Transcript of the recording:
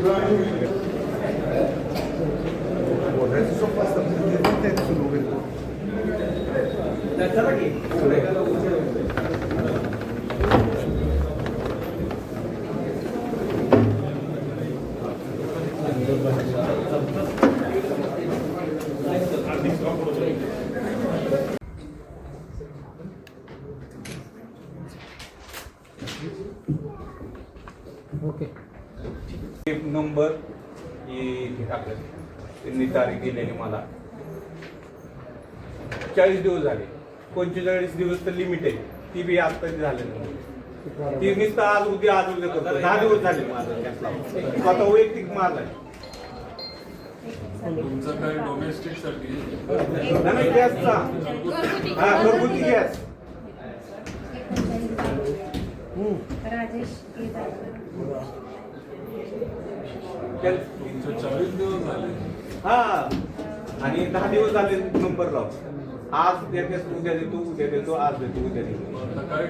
Adesso sono abbastanza sul numero. Okay. Number ही टाकलं त्यांनी तारीख दिलेली मला 40 दिवस झाले. 45 दिवस तर लिमिट आहे, ती बी आता झाले नाही. ती नुसतं आज उद्या करतो. 10 दिवस झाले माझं स्वतः वैयक्तिक मारला तुमचं काय डोमेस्टिक साठी नाही गॅसचा. हा घरगुती गॅस. राजेश तुमचे 40 दिवस झाले. हा आणि 10 दिवस झाले नंबर लाव. आज उद्या देतो, उद्या देतो, आज देतो, उद्या देतो. आता काय